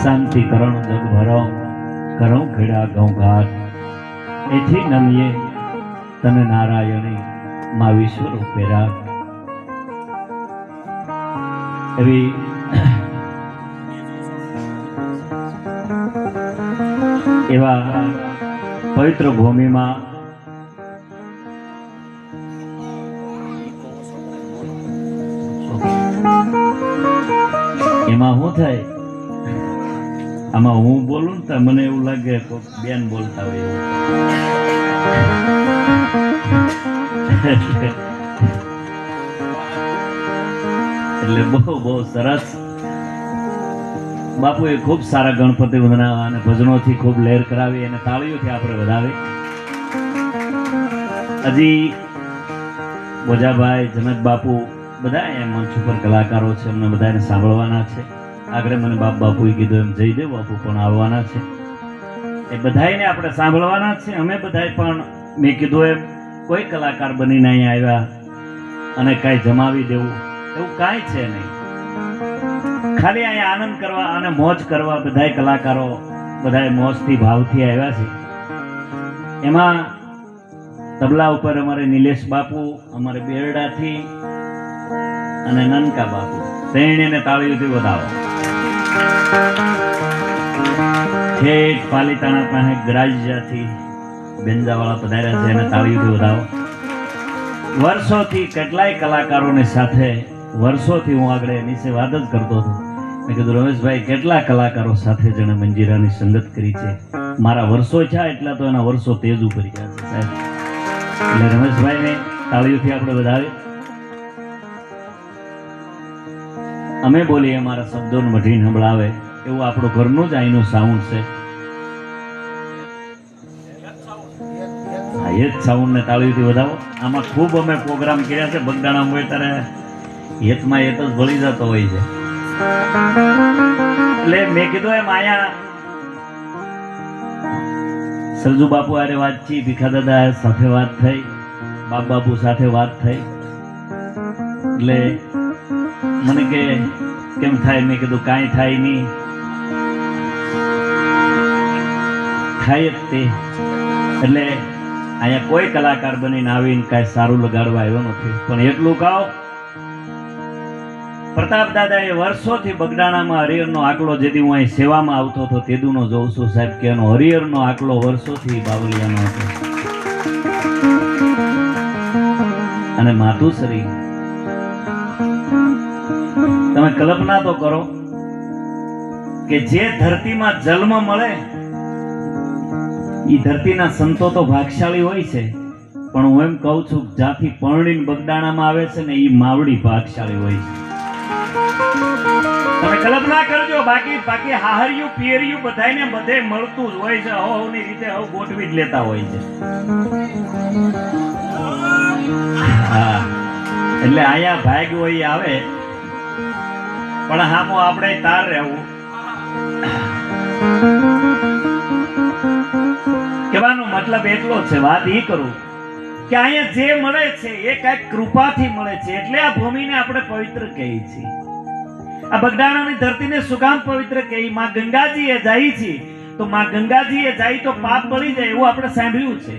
શાંતિ કરણ જગ ભરો કરો ખેડા ગૌઘાટ એથી નમીએ તને નારાયણી મા વિશ્વ રૂપે રાખ. એવી એવા પવિત્ર ભૂમિમાં એમાં શું થાય, આમાં હું બોલું ને તો મને એવું લાગે કોઈ બેન બોલતા હોય એટલે બહુ સરસ. બાપુએ ખૂબ સારા ગણપતિ વંદના અને ભજનોથી ખૂબ લહેર કરાવી અને તાળીઓથી આપણે વધાવી. હજી બોજાભાઈ, જનક બાપુ બધા એમ મંચ ઉપર કલાકારો છે, એમને બધાને સાંભળવાના છે. આગળ મને બાપુએ કીધું એમ જયદેવ બાપુ પણ આવવાના છે, એ બધાને આપણે સાંભળવાના છે. અમે બધા પણ મેં કીધું એમ કોઈ કલાકાર બનીને અહીંયા આવ્યા અને કાંઈ જમાવી દેવું એવું કાંઈ છે નહીં. ખાલી અહીંયા આનંદ કરવા અને મોજ કરવા બધા કલાકારો બધા મોજથી ભાવથી આવ્યા છે. એમાં તબલા ઉપર અમારે નિલેશ બાપુ, અમારે બેરડાથી અને નનકા બાપુ, ત્રણેયને તાળીઓથી વધાવો. ઠેઠ પાલીતાણા પાસે ગ્રાજ્યાથી બેંજાવાળા પધાર્યા છે, એને તાળીઓથી વધાવો. વર્ષોથી કેટલાય કલાકારોની સાથે વર્ષોથી હું આગળ નીચે વાત જ કરતો હતો. મેં કીધું રમેશભાઈ કેટલા કલાકારો સાથે જેણે મંજીરાની સંગત કરી છે, મારા વર્ષો છે એટલા તો એના વર્ષો તેજ ઉપર ગયા છે સાહેબ. એટલે રમેશભાઈને તાળીઓથી આપણે વધાવીએ. અમે બોલીએ અમારા શબ્દોને મઢીને સંભળાવે એવું આપણું ઘરનું જ અહીંનું સાઉન્ડ છે. એ જ સાઉન્ડને તાળીઓથી વધાવો. આમાં ખૂબ અમે પ્રોગ્રામ કર્યા છે. બગદાણા હોય ત્યારે હેતમાં હેત જ ભળી જતો હોય છે. એટલે મેં કીધું એમ અહીંયા સરજુ બાપુ આરે વાત થઈ, ભીખા દાદા સાથે વાત થઈ, બાપુ સાથે વાત થઈ. એટલે મને કે કેમ થાય, મેં કીધું કાંઈ થાય નહીં, થાય જ તે. એટલે અહીંયા કોઈ કલાકાર બનીને આવીને કાંઈ સારું લગાડવા આવ્યો નથી, પણ એટલું કહો પ્રતાપ દાદા એ વર્ષોથી બગડાણામાં હરિહરનો આંકડો જેથી હું અહીં સેવામાં આવતો હતો તેદુનો જોઉં છું સાહેબ કે એનો હરિહરનો આંકડો વર્ષોથી બાવલિયાનો હતો. અને માતુશ્રી તમે કલ્પના તો કરો કે જે ધરતીમાં જન્મ મળે એ ધરતીના સંતો તો ભાગશાળી હોય છે, પણ હું એમ કહું છું જ્યાંથી પરણીને બગદાણામાં આવે છે ને એ માવડી ભાગશાળી હોય છે. તમે કલ્પના કરજો. બાકી હાહરિયું પિયરિયું બધાને બધે મળતું જ હોય છે, હવની રીતે હવ ગોઠવી જ લેતા હોય છે. હા, એટલે અહીંયા ભાગ હોય આવે, પણ હામો આપણે તાર રહેવું. કહેવાનો મતલબ એટલો છે, વાત એ કરું કે અહીંયા જે મળે છે એ કઈક કૃપાથી મળે છે, એટલે આ ભૂમિને આપણે પવિત્ર કહીએ છીએ. આ બગદાણાની ધરતીને સુકામ પવિત્ર કહી. માં ગંગાજીએ જાય છે તો માં ગંગાજીએ જાય તો પાપ બળી જાય એવું આપણે સાંભળ્યું છે.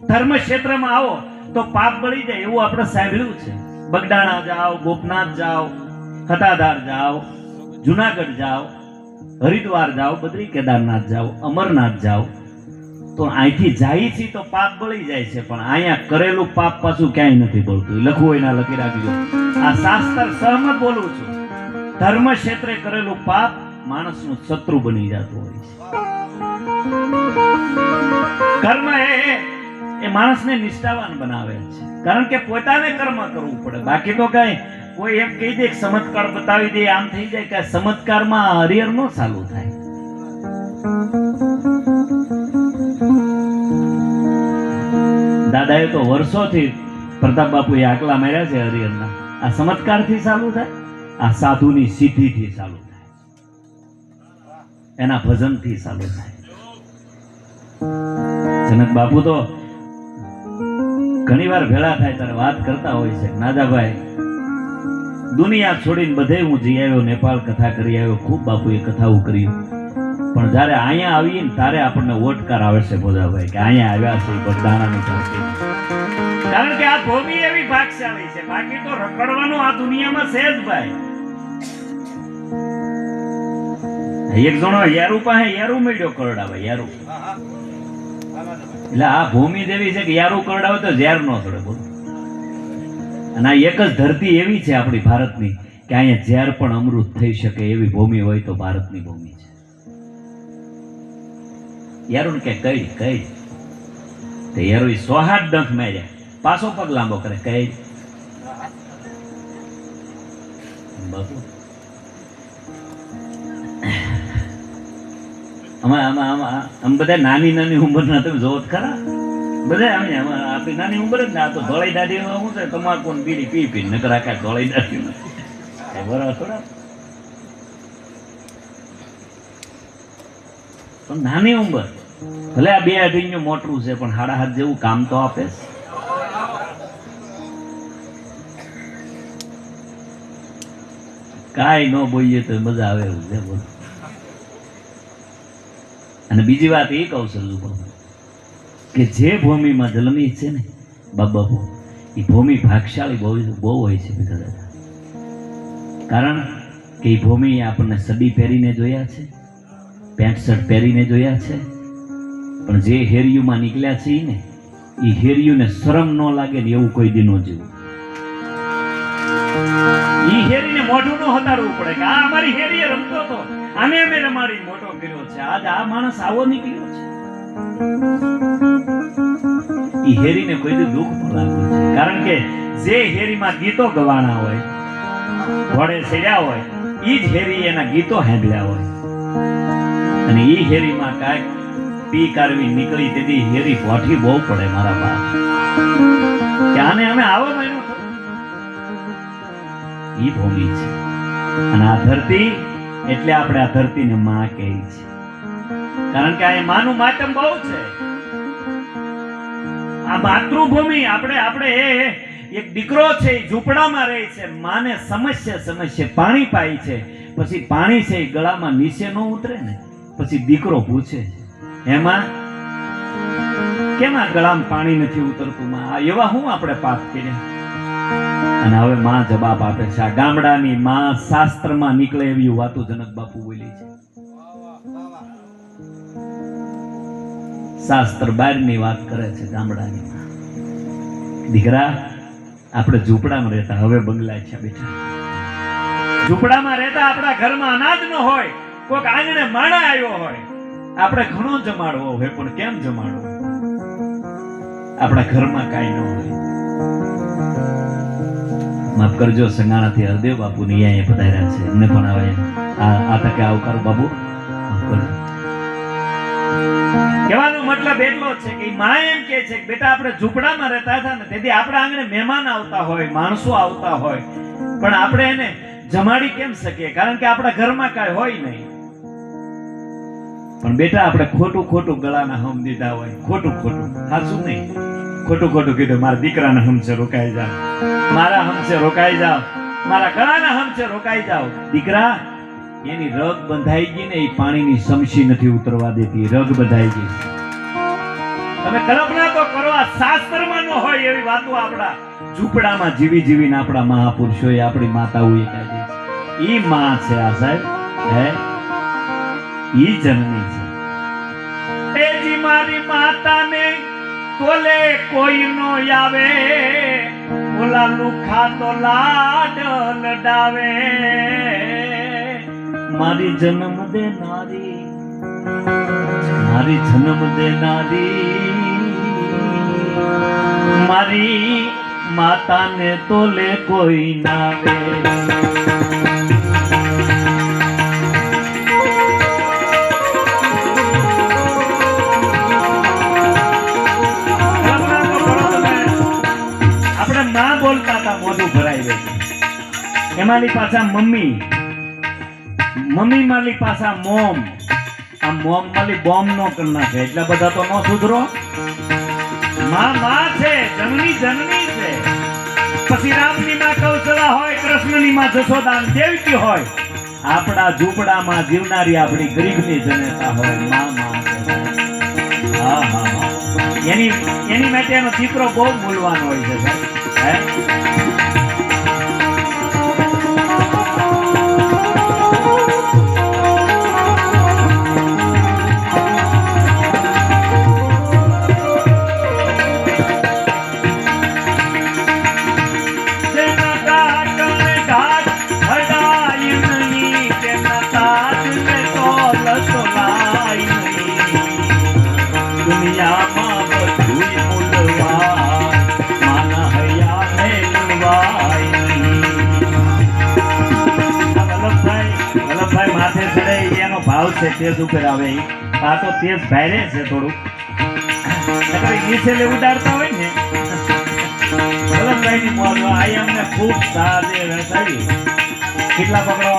ધર્મ ક્ષેત્રમાં આવો તો પાપ બળી જાય એવું આપણે સાંભળ્યું છે. બગદાણા જાઓ, ગોપનાથ જાઓ, હતાધાર જાઓ, જુનાગઢ જાઓ, હરિદ્વાર જાઓ, બદ્રી કેદારનાથ જાઓ, અમરનાથ જાઓ, તો અહીંથી જાય છે તો પાપ બળી જાય છે, પણ અહીંયા કરેલું પાપ પાછું ક્યાંય નથી બોલતું. લખવું હોય ના લખી રાખજો. આ શાસ્ત્ર સહમત બોલું છું. ધર્મ ક્ષેત્રે કરેલું પાપ માણસનું શત્રુ બની જતું હોય છે. કર્મ એ માણસને નિષ્ઠાવાન બનાવે છે, કારણ કે પોતાને કર્મ કરવું પડે. બાકી તો કઈ કોઈ એમ કહી દે ચમત્કાર બતાવી દે આમ થઈ જાય કે ચમત્કારમાં હરિહર નો ચાલુ થાય. દાદાએ તો વર્ષોથી પ્રતાપ બાપુએ આકલા માર્યા છે હરિહરના. આ ચમત્કારથી ચાલુ થાય, આ સાધુની સિદ્ધિથી ચાલુ થાય, એના ભજનથી ચાલુ થાય. જનક બાપુ તો ઘણી વાર ભેળા થાય ત્યારે વાત કરતા હોય છે, નાદાભાઈ દુનિયા છોડીને બધે હું જઈ આવ્યો, નેપાળ કથા કરી આવ્યો, ખૂબ બાપુએ કથાઓ કર્યું, પણ જ્યારે અહીંયા આવીએ ને ત્યારે આપણને ઓટકાર આવે છે ભોજાભાઈ કે અહીંયા આવ્યા છે બગદાણાની ધરતી. કારણ કે આ ભૂમિ એવી ભાગશાળી છે, બાકી તો રખડવાનું આ દુનિયામાં છે જ ભાઈ. એક જણો યારું પાસે યારું મળ્યો કરડાવે યારું, એટલે આ ભૂમિ દેવી છે કે યારું કરડાવે તો ઝેર નો ચડે બોલો. અને આ એક જ ધરતી એવી છે આપણી ભારતની કે અહીંયા ઝેર પણ અમૃત થઈ શકે એવી ભૂમિ હોય તો ભારતની ભૂમિ છે. યારું કે કઈ કઈ તે યારું સોહાટ ડંખ માર્યા, પાછો પગ લાંબો કરે કઈ બાપુ. આમ બધા નાની નાની ઉંમરના તમે જોવો ખરા, બધા આપણી નાની ઉંમર જ ને. આ તો ધોળી દાઢી શું છે, તમાકુ ને બીડી પી પી નકર આખા ધોળી દાઢી બરાબર થોડા. પણ નાની ઉંમર ભલે આ 2 અઢીનું મોટું છે પણ 7.5 જેવું કામ તો આપે છે. કાંઈ ન બોલીએ તો મજા આવે એવું છે બોલો. અને બીજી વાત એ કહું છું કે જે ભૂમિમાં જન્મી છે ને બાબા, એ ભૂમિ ભાગશાળી બહુ હોય છે બધા દાદા. કારણ કે એ ભૂમિ આપણને સડી પહેરીને જોયા છે, પેન્ટ શર્ટ પહેરીને જોયા છે, પણ જે હેરિયુમાં નીકળ્યા છે ને એ હેરિયુને શરમ ન લાગે ને એવું કોઈ દી ન જીવું. ઈ હેરીને મોઢું ન હતાડવું પડે કે આ અમારી હેરીએ રમતો હતો, આને અમે રમાડી મોટો કર્યો છે, આજ આ માણસ આવો નીકળ્યો છે. ઈ હેરીને કોઈ દી દુઃખ ન લાગવું છે. કારણ કે જે હેરીમાં ગીતો ગવાણા હોય, ઘોડે ચડ્યા હોય, ઈ જ હેરી એના ગીતો સાંભળ્યા હોય. અને ઈ હેરીમાં કાંઈક પી કારવી નીકળી તેથી હેરી ભોઠી બહુ પડે મારા બાપ કે આને અમે આવો મહિનો ઈ ભૂમિ છે. અને આ ધરતી એટલે આપણે આ ધરતીને માં કહે છે. કારણ કે આ માનું માતમ બહુ છે. આ માતૃભૂમિ આપણે એક દીકરો છે, ઝૂંપડામાં રહે છે, માને સમસ્યા પાણી પાય છે, પછી પાણી છે ગળામાં નીચે ન ઉતરે ને પછી દીકરો પૂછે એમાં કેમ આ ગળામાં પાણી નથી ઉતરતું માં, આ એવા હું આપણે પાપ કર્યા. અને હવે માં જવાબ આપે છે. આ ગામડાની માં શાસ્ત્રમાં નીકળે એવી વાતો જનક બાપુ બોલી છે. શાસ્ત્ર બહારની વાત કરે છે ગામડાની. દીકરા આપણે ઝૂંપડામાં રહેતા, હવે બંગલા છે બેટા. ઝૂંપડામાં રહેતા આપણા ઘરમાં અનાજ ન હોય, કોઈક આંગણે માણા આવ્યો હોય, આપણે ઘણો જમાડવો હોય પણ કેમ જમાડવો, આપણા ઘરમાં કાંઈ ન હોય. માફ કરજો, સંગાણાથી હરદેવ બાપુ ની અહીંયા પધાર્યા છે, એમને પણ આવે આ તકે આવકારો બાબુ. માફ કરજો. કહેવાનો મતલબ એટલો છે કે માં એમ કે છે કે બેટા આપણે ઝૂંપડામાં રહેતા હતા ને તેથી આપણા આંગણે મહેમાન આવતા હોય, માણસો આવતા હોય, પણ આપણે એને જમાડી કેમ શકીએ, કારણ કે આપણા ઘરમાં કાંઈ હોય નહીં. પણ બેટા આપણે ખોટું ગળાના હમ દીધા હોય, ખોટું સાચું નહીં, ખોટું કીધું મારા દીકરાના હમસે રોકાઈ જાવ, મારા હમસે રોકાઈ જાવ, મારા ગળાના હમસે રોકાઈ જાવ. દીકરા એની રગ બંધાઈ ગઈ ને એ પાણીની સમસી નથી ઉતરવા દેતી, રગ બંધાઈ ગઈ. તમે કલ્પના તો કરો, આ શાસ્ત્રમાં ન હોય એવી વાતો આપણા ઝૂંપડામાં જીવીને આપણા મહાપુરુષોએ આપણી માતાઓએ કાઢી છે. ઈ માં છે આ સાહેબ, હે ઈ જનની છે. એજી મારી માતાને તોલે કોઈ નો આવે, ઓલા લુખા તો લાડ લડાવે. મારી જન્મ દેનારી, મારી જન્મ દેનારી, મારી માતાને તોલે કોઈ ના આવે. બોલતા હતા મોઢું ભરાઈ ગયું. એમાંની પાછા મમ્મી માલી પાછા મોમ, આ મોમ માલી બોમ્બ નો કરી નાખે, એટલા બધા તો નો સુધરો. માં છે, જનની છે. પછી રામની માં કૌશલા હોય, કૃષ્ણની માં જશોદા દેવકી હોય, આપણા ઝૂંપડામાં જીવનારી આપણી ગરીબની જનતા હોય માં હા હા હા એની માટે એનો દીકરો બહુ મૂલવાનો હોય છે સાહેબ માથે ચડે એનો ભાવ છે તેજ ઉપર આવે આ તો તેજ ભારે છે થોડું નીચે ઉડાડતા હોય ને વલ્લભભાઈ ની મોજ આ અમને ખૂબ સાદે રસાવી કેટલા પકડો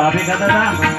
આપી દાદા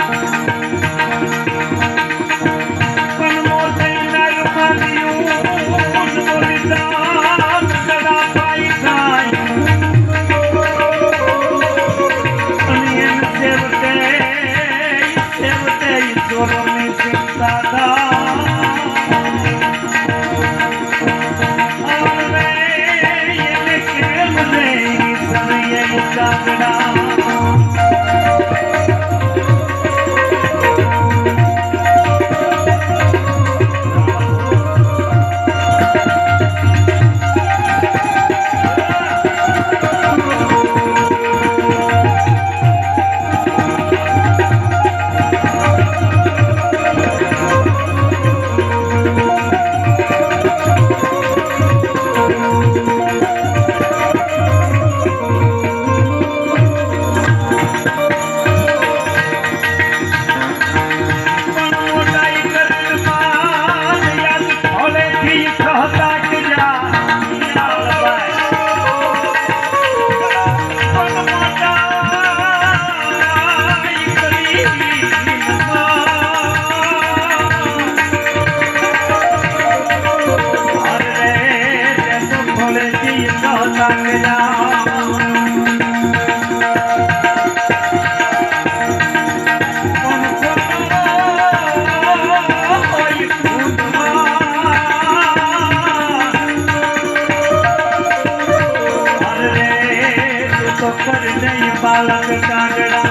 બાલક કાગડા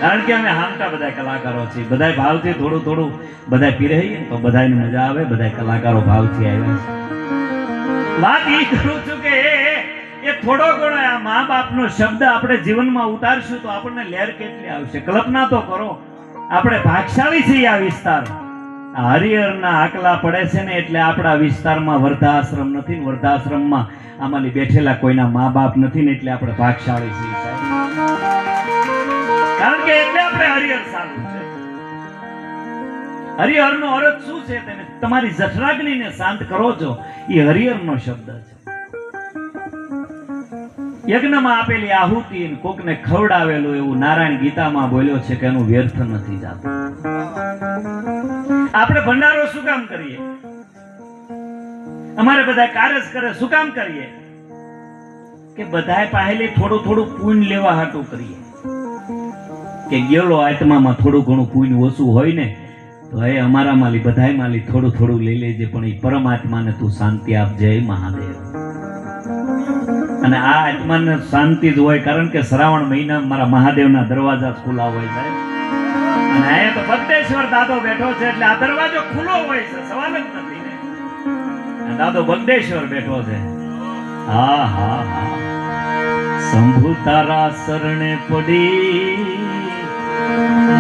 કારણ કે અમે હામટા બધા કલાકારો છીએ બધા ભાવથી થોડું થોડું બધા પીરહીએ તો બધાને મજા આવે બધા કલાકારો ભાવથી આવ્યા છે વાત એ કરું છું કે એ થોડો ઘણો આ મા બાપનો શબ્દ આપણે જીવનમાં ઉતારશું તો આપણને લહેર કેટલી આવશે કલ્પના તો કરો આપણે ભાગશાળી છીએ આ વિસ્તાર હરિહરના આકલા પડે છે ને એટલે આપણા વિસ્તારમાં વૃદ્ધાશ્રમ નથી વૃદ્ધાશ્રમમાં આમાંની બેઠેલા કોઈના મા બાપ નથી ને એટલે આપણે ભાગશાળી છીએ કારણ કે એટલે આપણે હરિહર સારું છે હરિહરનો અર્થ શું છે તમે તમારી જઠરાગ્નિને શાંત કરો છો એ હરિહરનો શબ્દ છે યજ્ઞમાં આપેલી આહુતિ કોકને ખવડાવેલું એવું નારાયણ ગીતામાં બોલ્યો છે કે એનું વ્યર્થ નથી જાતું આપણે ભંડારો શું કામ કરીએ અમારે બધા કારજ કરે શું કામ કરીએ કે બધાએ પહેલી થોડું થોડું પુણ્ય લેવા હાટું કરીએ કે ગયેલો આત્મામાં થોડું ઘણું પુણ્ય ઓછું હોય ને તો એ અમારા માલી બધાય માલી થોડું થોડું લઈ લેજે, પણ એ પરમાત્માને તું શાંતિ આપજે મહાદેવ. અને આ આત્માને શાંતિ જ હોય, કારણ કે શ્રાવણ મહિના મારા મહાદેવના દરવાજા ખુલ્લા હોય સાહેબ. અને અહીંયા તો બગદેશ્વર દાદો બેઠો છે એટલે આ દરવાજો ખુલ્લો હોય છે, સવાલ જ નથી ને. દાદો બગદેશ્વર બેઠો છે. હા હા હા, શંભુ તારા શરણે પડી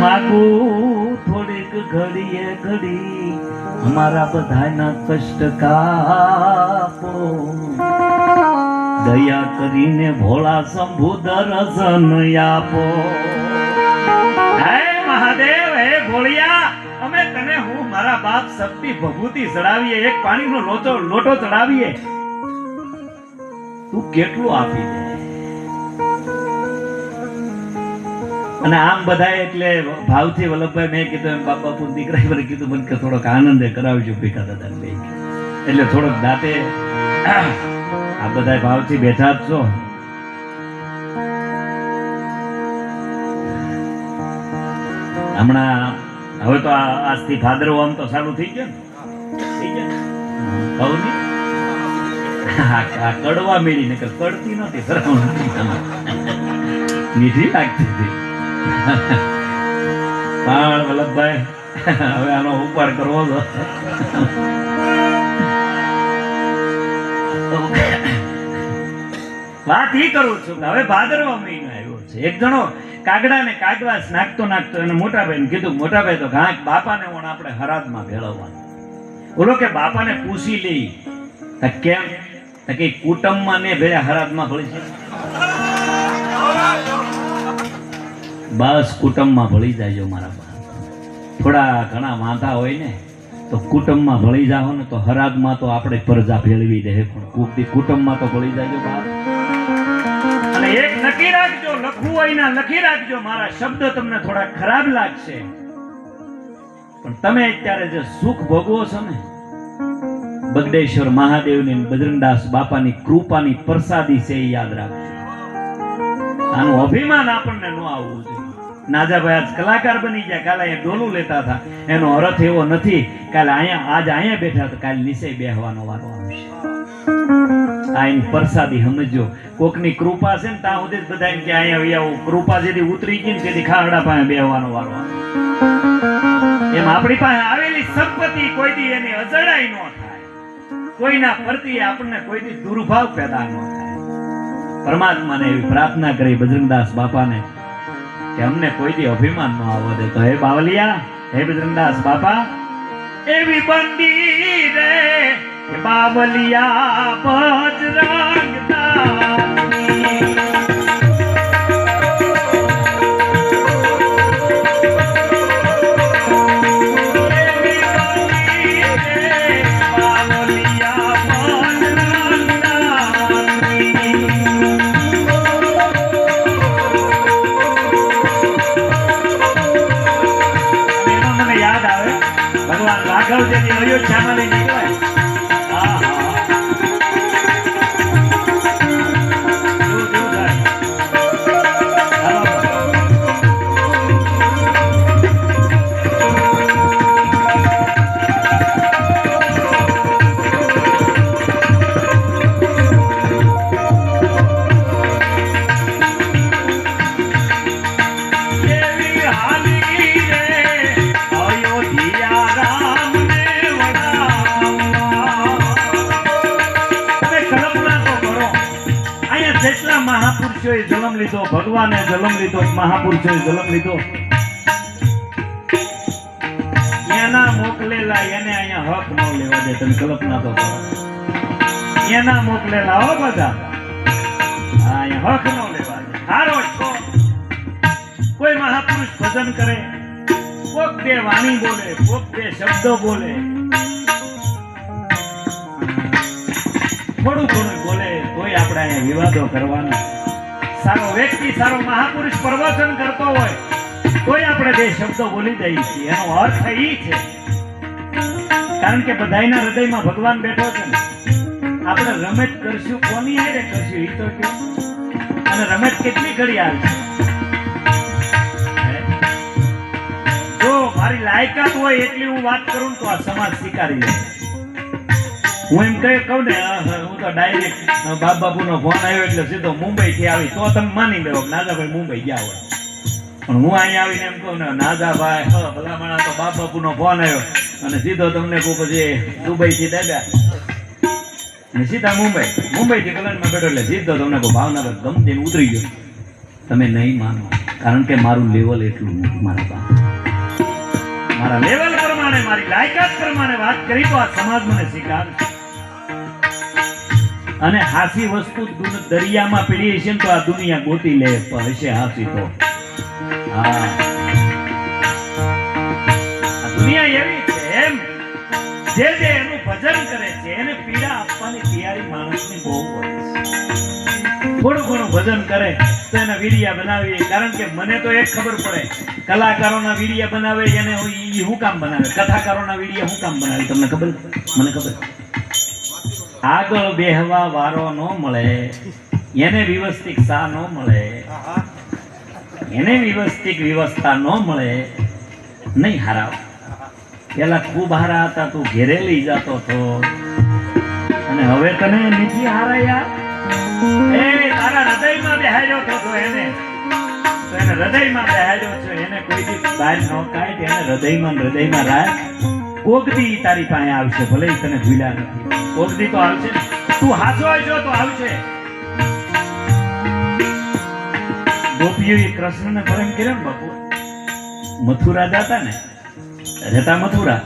માગું થોડીક ઘડીએ ઘડી, અમારા બધાના કષ્ટ કાપો, દયા કરીને ભોળા શંભુ દર્શન આપો. હે મહાદેવ, હે ભોળિયા, અમે તને હું મારા બાપ શક્તિ ભભૂતિ ચડાવીએ, એક પાણીનો લોટો ચડાવીએ, તું કેટલું આપી દે. અને આમ બધા એટલે ભાવથી વલ્લભભાઈ મેં કીધું એમ બાપા બાપુ દીકરા પર કીધું મને કે થોડોક આનંદે કરાવજો ભીખા દાદા બે, એટલે થોડોક દાંતે આ બધા ભાવથી બેઠા જ છો. હમણાં હવે તો આજથી ભાદરવો આમ તો ચાલુ થઈ ગયો ને, થઈ ગયો કહું નહીં, કડવા મેળી ને કડતી નથી, મીઠી લાગતી હતી. પણ વલ્લભભાઈ હવે આનો ઉપાડ કરવો તો વાત ઈ કરું છું કે હવે ભાદરવા મહિનો આવ્યો છે. એક જણો કાગડા ને કાગવાસ નાખતો એને મોટાભાઈ કીધું, મોટાભાઈ તો ઘાક બાપાને ઓણ આપણે હરાદમાં ભેળવવાનું. બોલો કે બાપાને પૂછી લઈ કેમ, કે કુટુંબમાં ને ભેળા હરાદમાં ભળી છે. બસ કુટુંબમાં ભળી જાય મારા બા, થોડા ઘણા વાંધા હોય ને તો કુટુંબમાં ભળી જાઓ ને તો હરાદમાં તો આપણે પ્રજા ભેળવી દે, પણ કુટુંબમાં તો ભળી જાય બા. અને એક નક્કી રાખજો, લખવું હોય ના લખી રાખજો, મારા શબ્દ તમને થોડા ખરાબ લાગશે, પણ તમે અત્યારે જે સુખ ભોગવો છો ને, બગડેશ્વર મહાદેવની બજરંગદાસ બાપાની કૃપાની પ્રસાદી છે, એ યાદ રાખજો. આનું અભિમાન આપણને ન આવવું જોઈએ. નાજાભાઈ આજ કલાકાર બની ગયા, કાલે અહીંયા ડોલું લેતા હતા, એનો અર્થ એવો નથી કાલે અહીંયા બેઠા તો કાલે નીચે બેહવાનો વારો આવશે. આ એની પ્રસાદી સમજો. કોકની કૃપા છે ને ત્યાં સુધી બધા કે અહીંયા આવું, કૃપા જેથી ઉતરી ગઈ ને તેથી ખાડા પાસે બેહવાનો વારો આવે. એમ આપણી પાસે આવેલી સંપત્તિ કોઈ દી એની અજડાઈ ન થાય, કોઈના પ્રત્યે આપણને કોઈ દી દુર્ભાવ પેદા ન થાય. પરમાત્માને એવી પ્રાર્થના કરી બજરંગદાસ બાપાને કે અમને કોઈ દી અભિમાન ન આવવા દે. તો હે બાવલિયા, હે બજરંગદાસ બાપા, એવી બંદી રે બાવલિયા બજરંગદાસ, રાઘવ જેની અયોધ્યામાં લઈ નીકળાય. હા હા, મહાપુરુષોએ જન્મ લીધો, ભગવાને જન્મ લીધો, મહાપુરુષોએ જન્મ લીધો, એના મોકલેલા એને અહીંયા હક ન લેવા દે. તમે કલ્પના તો કરો, એના મોકલેલા હો બધા અહીંયા હક ન લેવા દે. હારો છો કોઈ મહાપુરુષ ભજન કરે, કોક બે વાણી બોલે, કોક બે શબ્દો બોલે, થોડું થોડું બોલે, તોય આપણે અહીંયા વિવાદો કરવાના. સારો વ્યક્તિ, સારો મહાપુરુષ પ્રવચન કરતો હોય તોય આપણે બે શબ્દો બોલી દઈએ છીએ. એનો અર્થ એ છે કારણ કે બધાયના હૃદયમાં ભગવાન બેઠો છે ને. આપણે રમત કરશું, કોની હારે કરશું એ તો કે, અને રમત કેટલી ઘડી આવશે. જો મારી લાયકાત હોય એટલી હું વાત કરું તો આ સમાજ સ્વીકારી લે. હું એમ કહું ને હું તો ડાયરેક્ટ બાપ બાપુનો ફોન આવ્યો એટલે સીધો મુંબઈ થી આવી તો તમે માની લેવો નાદાભાઈ મુંબઈ ગયા હોય. પણ હું અહીંયા આવીને એમ કહું ને નાદાભાઈ ભલામણા તો બાપ બાપુનો ફોન આવ્યો અને સીધો તમને કહું પછી દુબઈ થી દાદા અને સીધા મુંબઈ થી કલનમાં બેઠો એટલે સીધો તમને કહું ભાવનગર ગમતીને ઉતરી ગયો. તમે નહીં માનો કારણ કે મારું લેવલ એટલું નથી. મારા બાપ મારા લેવલ પ્રમાણે મારી લાયકાત પ્રમાણે વાત કરી તો આ સમાજ મને સ્વીકારે. અને હાસી વસ્તુ દરિયામાં પડી હશે ને તો આ દુનિયા ગોતી લે હશે હાસી તો. હા આ દુનિયા એવી છે એમ જે એનું ભજન કરે છે એને પીડા આપવાની તૈયારી માણસની બહુ હોય છે. થોડું ઘણું ભજન કરે તો એના વિડિયા બનાવીએ કારણ કે મને તો એક ખબર પડે કલાકારોના વિડિયા બનાવે એને હું કામ બનાવે કથાકારોના વિડિયા હું કામ બનાવે તમને ખબર મને ખબર આગળ બેહવા વારો ન મળે એને વ્યવસ્થિત સા ન મળે એને વ્યવસ્થિત વ્યવસ્થા ન મળે નહીં હારાવ. પેલા ખૂબ હારા હતા તું ઘેરે લઈ જતો હતો અને હવે તને નથી હારાયા. એ તારા હૃદયમાં બેહાડ્યો તો એને તો એને હૃદયમાં બેહાડ્યો છે એને કોઈ દી બહાર ન કાઢ એને હૃદયમાં રાખ. કોકદી તારી પાસે આવશે ભલે તને ભૂલ્યા નથી કોકદી તો આવશે ને. તું હાચો આવજો તો આવશે. ગોપીઓએ કૃષ્ણને પ્રેમ કર્યો ને બાપુ મથુરા જતા ને રહેતા મથુરા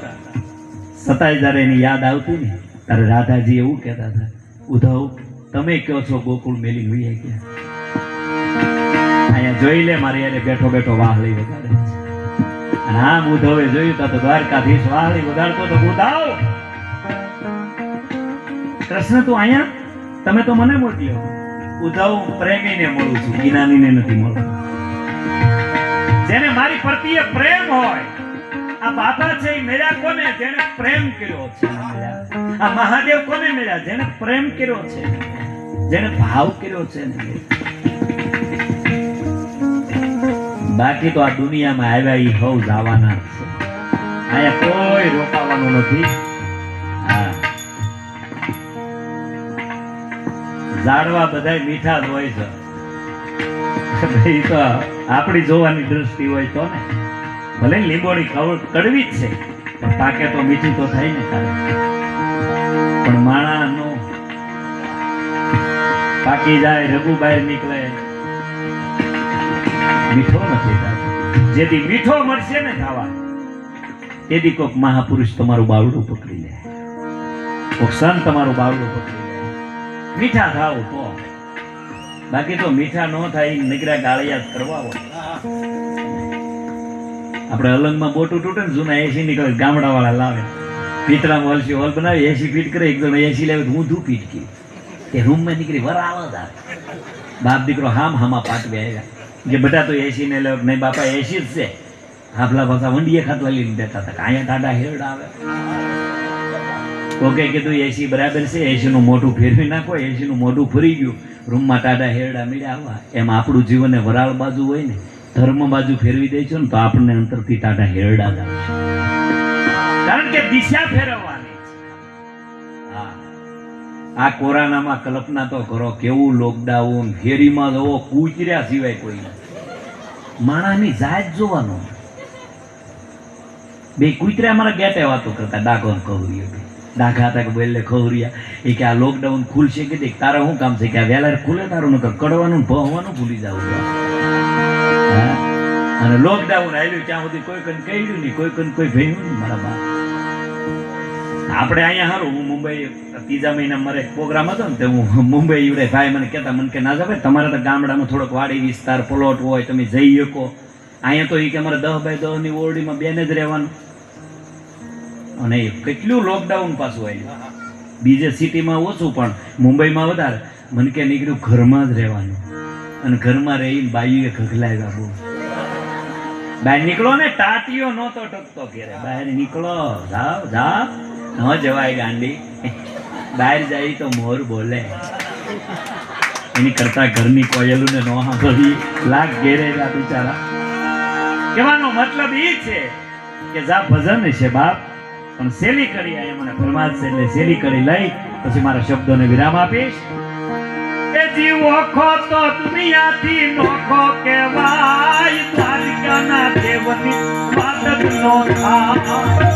સતાય જયારે એની યાદ આવતી ને ત્યારે રાધાજી એવું કહેતા હતા ઉદ્ધવ તમે કહો છો ગોકુળ મેલી હોઈએ ગયા અહીંયા જોઈ લે મારી યારે બેઠો બેઠો વાહળી વગાડે છે. અને આમ ઉદ્ધવે જોયું તો દ્વારકાધીશ વાહળી વગાડતો તો ઉદ્ધવ કૃષ્ણ તું અહીંયા તમે તો મને મોકલ્યો. ઉદ્ધવ પ્રેમીને મળું છું જ્ઞાનીને નથી મળતું. જેને મારી પ્રત્યે પ્રેમ હોય આ બાપા છે એ મળ્યા કોને જેને પ્રેમ કર્યો છે. આ મહાદેવ કોને મળ્યા જેને પ્રેમ કર્યો છે જેને ભાવ કર્યો છે ને. બાકી તો આ દુનિયામાં આવ્યા એ હવ જવાના છે. અહીંયા કોઈ રોકાવાનું નથી. હા ઝાડવા બધા મીઠા જ હોય છે. એ તો આપણી જોવાની દ્રષ્ટિ હોય તો ને ભલે લીંબોડી કડવી જ છે પણ પાકે તો મીઠી તો થાય ને તારે. પણ માણાનો પાકી જાય રઘુ બહાર નીકળે મીઠો નથી થતો. જેથી મીઠો મળશે ને ખાવા તેથી કોઈક મહાપુરુષ તમારું બાવડું પકડી લે કોઈક સંત તમારું બાવડું પકડી લે. મીઠા થાવ તો બાકી તો મીઠા ન થાય નીકળ્યા ગાળિયા કરવા હોય. આપણે અલંગમાં બોટું તૂટે ને જૂના એસી નીકળે ગામડા વાળા લાવે પિતરામાં હોલસી હોલ બનાવી એસી ફીટ કરે એક જણ એસી લાવે હું ધૂ ફીટ કરી એ રૂમમાં નીકળી વરાવત આવે. બાપ દીકરો હામા પાટવે આવ્યા કે બેટા તો એસી ને લે નહીં બાપા એસી જ છે. હાફલા પાછા વંડીએ ખાતલા લઈને દેતા હતા અહીંયા ટાટા હેરડા આવે. કોકે કીધું એસી બરાબર છે એસી નું મોઢું ફેરવી નાખો. એસી નું મોઢું ફરી ગયું રૂમમાં ટાટા હેરડા મળ્યા આવવા. એમ આપણું જીવન વરાળ બાજુ હોય ને ધર્મ બાજુ ફેરવી દઈશું ને તો આપણને અંતરથી ટાટા હેરડા જ આવશે. કારણ કે દિશા ફેરવવાની છે. આ કોરોનામાં કલ્પના તો કરો કેવું લોકડાઉન ફેરીમાં જવો કૂચર્યા સિવાય કોઈ માણાની જાત જોવાનો. બે કૂતરા મારા ગેટે વાતો કરતા ડાકો કહુરિયા ડાઘા હતા કે બોલે ખવરિયા એ કે આ લોકડાઉન ખુલશે કે તારે શું કામ છે કે આ વહેલા ખુલે તારું નકર કડવાનું ભણવાનું ભૂલી જવું. અને લોકડાઉન આવ્યું ત્યાં સુધી કોઈ કઈ કહ્યું નહીં કોઈ ભણ્યું નહીં મારા બાપ. આપણે અહીંયા હારું હું મુંબઈ ત્રીજા મહિના મારે એક પ્રોગ્રામ હતો ને તો હું મુંબઈ ઉડે ભાઈ મને કહેતા મને કે ના ભાઈ તમારે તો ગામડામાં થોડોક વાડી વિસ્તાર પ્લોટ હોય તમે જઈ શકો. અહીંયા તો એ કે અમારે 10 બાય 10 ની ઓરડીમાં બેન જ રહેવાનું. અને કેટલું લોકડાઉન પાછું આવ્યું. બીજે સિટીમાં ઓછું પણ મુંબઈમાં વધારે. મને કે નીકળ્યું ઘરમાં જ રહેવાનું અને ઘરમાં રહીને બાઈઓએ ખખલાવ્યા બહુ. બહાર નીકળો ને ટાટીઓ નહોતો ટકતો ઘેરે બહાર નીકળો જાવ ન જવાય ગાંડી. બહાર જાય તો મોર બોલે એની કરતા ઘરની કોયલું ને નો સાંભળી લાગ ઘેરે બિચારા. કહેવાનો મતલબ એ છે કે જા ભજન છે બાપ, પણ સેલી કરી આ મને ફરમાદ છે, એટલે સેલી કરી લઈ પછી મારા શબ્દોને વિરામ આપીશ. એ જીવ ઓખો તો દુનિયાથી નોખો કહેવાય, દ્વારિકાના દેવની વાત નો થાય.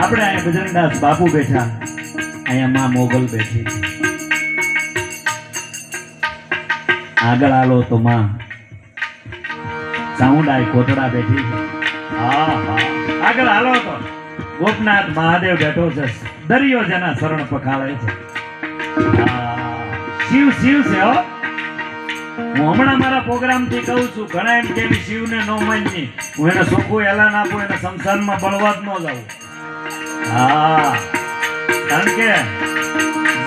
આપણે અહીંયા બજરંગદાસ બાપુ બેઠા, અહીંયા માં મોગલ બેઠી, આગળ આલો તો માં ચામુંડાઈ કોટડા બેઠી, આગળ આલો તો ગોપનાથ મહાદેવ બેઠો છે, દરિયો જેના શરણ પખાળે છે. શિવ શિવ છે હો. હું હમણાં મારા પ્રોગ્રામ થી કહું છું, ઘણા એમ કે શિવને નો માનની, હું એને ચોખ્ખું એલાન આપું, એને સંસારમાં બળવા જ ન જાઉં. કારણ કે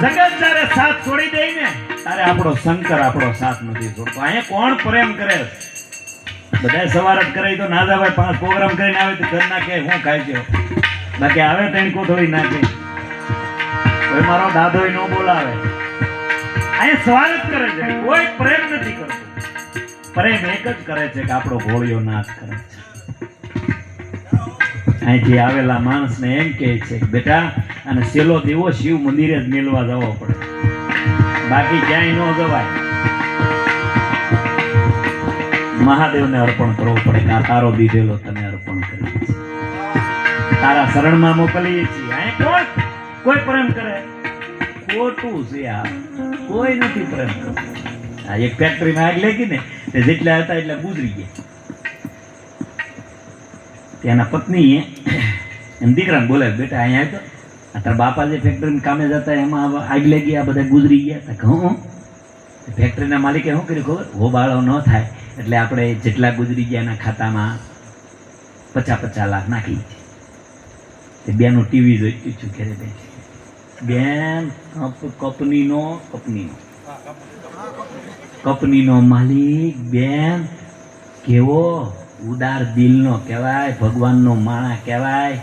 જગત જયારે સાથ છોડી દે ને ત્યારે આપણો શંકર આપણો સાથ નથી છોડતો. અહીંયા કોણ પ્રેમ કરે? બધા સવાર જ કરે તો ના ભાઈ 5 પ્રોગ્રામ કરીને આવે તો ઘર નાખે, હું ખાઈ ગયો, બાકી આવે તેની કોથળી નાખે, કોઈ મારો દાદો ન બોલાવે. અહીંયા સવાર જ કરે છે, કોઈ પ્રેમ નથી કરતો. પ્રેમ એક જ કરે છે કે આપણો ભોળિયો નાથ કરે છે. અહીંથી આવેલા માણસને એમ કહે છે કે બેટા અને સેલો દેવો શિવ મંદિરે જ મેળવા જવો પડે, બાકી ક્યાંય ન જવાય. મહાદેવને અર્પણ કરવો પડે કે આ તારો દીધેલો તને અર્પણ કરીએ છીએ, તારા શરણમાં મોકલીએ છીએ. અહીં કોઈ પ્રેમ કરે? ખોટું છે આ, કોઈ નથી પ્રેમ કરતો. આ એક ફેક્ટરીમાં આગ લાગી ને, જેટલા હતા એટલા ગુજરી ગયા. ત્યાંના પત્નીએ એમ દીકરાને બોલાવ્યો, બેટા અહીંયા આવ્યો, તારા બાપા જે ફેક્ટરીમાં કામે જતા એમાં આગ લાગી, આ બધા ગુજરી ગયા. હું ફેક્ટરીના માલિકે શું કર્યું ખબર? હોબાળો ન થાય એટલે આપણે જેટલા ગુજરી ગયા એના ખાતામાં 50-50 લાખ નાખી છે. બેનું ટીવી જોઈ છું ઘરે બેઠી, બેન કંપનીનો માલિક, બેન કેવો ઉદાર દિલનો કહેવાય, ભગવાનનો માણા કહેવાય.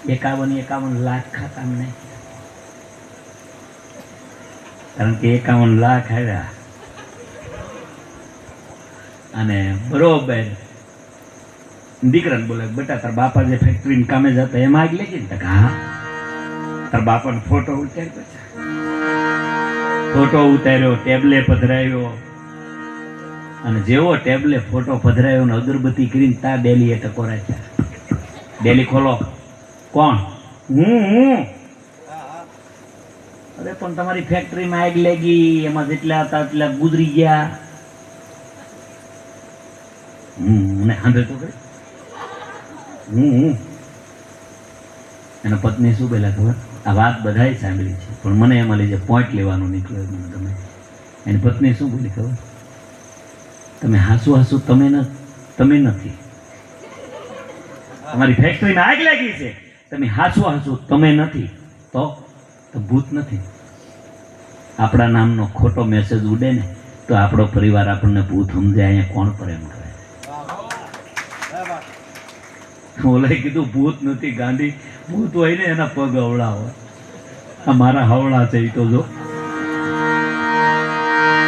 51 લાખ ખાતામાં નહીં, કારણ કે 51 લાખ આવ્યા. અને બરોબર દીકરાને બોલે, બેટા તાર બાપા જે ફેક્ટરીમાં કામે જતા એમાં આગ લાગી ને? હા. તાર બાપાનો ફોટો ઉતાર્યો, ફોટો ઉતાર્યો, ટેબલે પધરાવ્યો, અને જેવો ટેબલે ફોટો પધરાવ્યો ને અગરબત્તી કરીને તા ડેલી એ ટકોરા છે. ડેલી ખોલો. કોણ? હું. અરે પણ તમારી ફેક્ટરીમાં આગ લાગી, એમાં જેટલા હતા એટલા ગુજરી ગયા. મને સાંભળે તો કરે. એના પત્ની શું પહેલા ખબર? આ વાત બધાય સાંભળી છે, પણ મને એમાં લીધે પોઈન્ટ લેવાનું નીકળ્યો. મને તમે એની પત્ની શું બોલી ખબર? તમે હાસુ તમે નથી. તમારી ફેક્ટરીમાં આગ લાગી છે, તમે હાસુ તમે નથી, તો ભૂત નથી. આપણા નામનો ખોટો મેસેજ ઉડે ને તો આપણો પરિવાર આપણને ભૂત સમજે. અહીંયા કોણ પ્રેમ કરે? ઓલે કીધું ભૂત નથી ગાંડી, ભૂત હોય ને એના પગ અવળા હોય, આ મારા હવળા છે. ઈ તો જો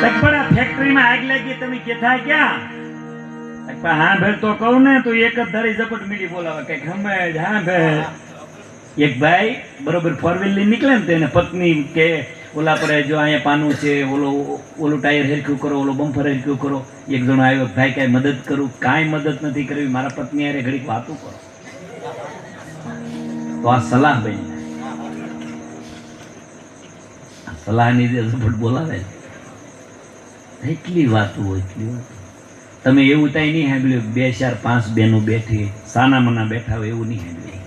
પણ આ ફેક્ટરીમાં આગ લાગી, તમે કેથા ક્યાં? હા ભેર તો કહું ને તો એક જ ધારી ઝપટ મીડી બોલાવે કઈક હમેજ. હા ભેર એક ભાઈ બરોબર ફોર વ્હીલ લઈને નીકળે ને તેને પત્ની કે ઓલા પર જો અહીંયા પાનું છે, ઓલું ટાયર હેરખ્યું કરો, ઓલો બમ્ફર હેરખ્યું કરો. એક જણો આવ્યો, ભાઈ કાંઈ મદદ કરું? કાંઈ મદદ નથી કરવી, મારા પત્ની હારે ઘડીક વાતું કરો. તો આ સલાહ બની, આ સલાહની જે ઝપટ બોલાવે એટલી વાતું હોય, એટલી વાત. તમે એવું ત્યાં નહીં સાંભળ્યું 2 4 5 બહેનો બેઠી સાના મના બેઠા હોય એવું નહીં સાંભળ્યું.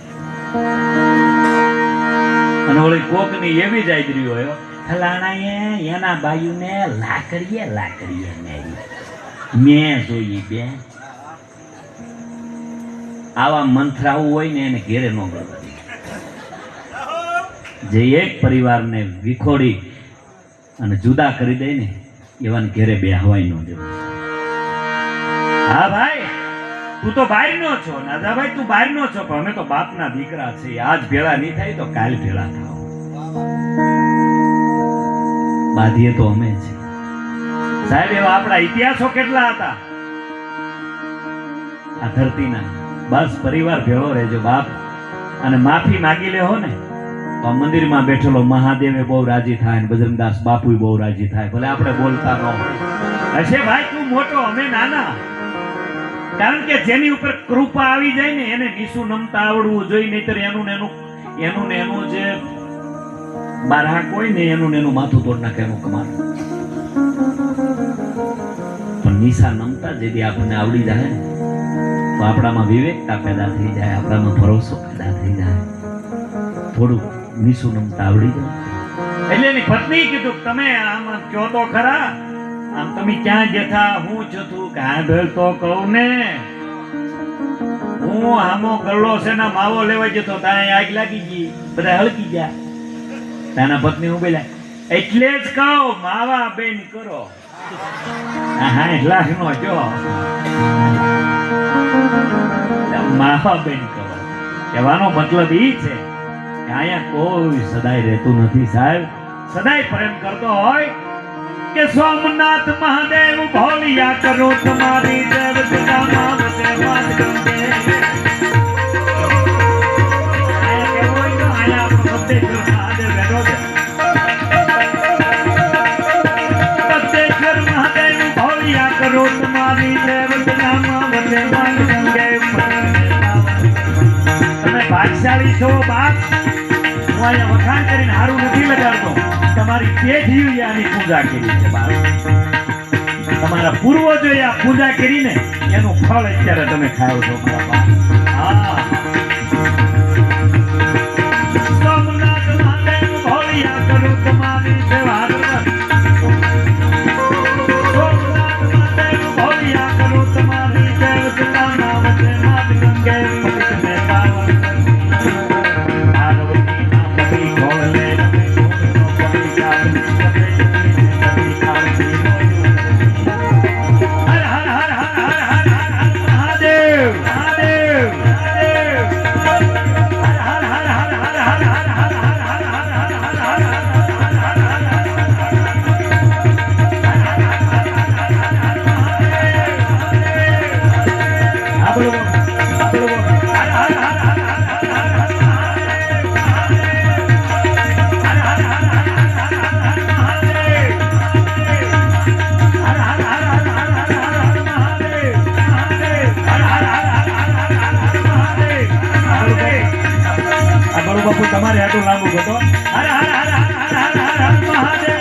અને ઓલી કોકની એવી જ આદરી હોય, ફલાણાએ એના બાયુને લાકડીએ મેરી મેં જોઈ બે. આવા મંથરાવું હોય ને એને ઘેરે ન ગળવા દે. જે એક પરિવારને વિખોડી અને જુદા કરી દે ને એવાને ઘેરે બેહવાય ન દેવું. હા ભાઈ, તું તો બહાર નો છો, નાદા ભાઈ તું બહાર નો છો, પણ અમે તો બાપના દીકરા છે. આજ ભેળા નહીં થાય તો કાલ ભેળા થાવ. બાધીએ તો અમે છે સાહેબ. એવા આપણા ઇતિહાસો કેટલા હતા આ ધરતીના. બસ પરિવાર ભેળો રહેજો બાપ, અને માફી માગી લેહો ને તો મંદિરમાં બેઠેલો મહાદેવે બહુ રાજી થાય, ને બજરંગદાસ બાપુ બહુ રાજી થાય. ભલે આપણે બોલતા ન હોય. હશે ભાઈ તું મોટો, અમે નાના. કારણ કે જેની ઉપર કૃપા આવી જાય ને એને નીસું નમતા આવડવું જોઈએ, નહીતર એનું ને એનું જે બારહાક હોય ને એનું માથું તોડ નાખે, એનું કમાન. પણ નિશા નમતા જેથી આપણને આવડી જાય ને તો આપણામાં વિવેકતા પેદા થઈ જાય, આપણામાં ભરોસો પેદા થઈ જાય. થોડુંક નિશુ નમતા આવડી જાય. એટલે એની પત્ની કીધું તમે આમ કયો તો ખરા, આમ તમે ક્યાં જતા? હું જતું કે હા ભેળ તો કહું ને, હું આમો ગલ્લો છે ને માવો લેવા જતો, ત્યાં આગ લાગી ગઈ, બધા હળકી ગયા. તાના પત્ની હું બોલ્યા, એટલે જ કહું માવા બેન કરો. હા એટલા નો જો માવા બેન કરો કહેવાનો મતલબ ઈ છે કે અહીંયા કોઈ સદાય રહેતું નથી સાહેબ. સદાય પ્રેમ કરતો હોય કે સોમનાથ મહાદેવ ભોલિયા કરો તમારી દેવ પિતામાં વસે વાત ગંગે. આયા કે હોય તો આયા સદેશ્વર મહાદેવ બેઠો છે. સદેશ્વર મહાદેવ ભોલિયા કરો તમારી દેવ પિતામાં વસે વાત ગંગે. તમે ભાગ્યશાળી છો બાપ. હું અહીંયા વખાણ કરીને હારું નથી લગાડતો, તમારી પેઢીઓએ આની પૂજા કરી છે બાપ. તમારા પૂર્વજોએ આ પૂજા કરીને એનું ફળ અત્યારે તમે ખાઓ છો મારા બાપ. હા સોમનાથ મહાદેવ ભોલિયા કરો તમારી સેવા. સોમનાથ મહાદેવ ભોલિયા કરો તમારી દેવ પિતાના વચ્ચે નાથ ગંગે પવિત્ર પાવન. બાપુ તમારે આટલું લાંબુ હતો. હર હર હર હર હર હર હર મહાદેવ.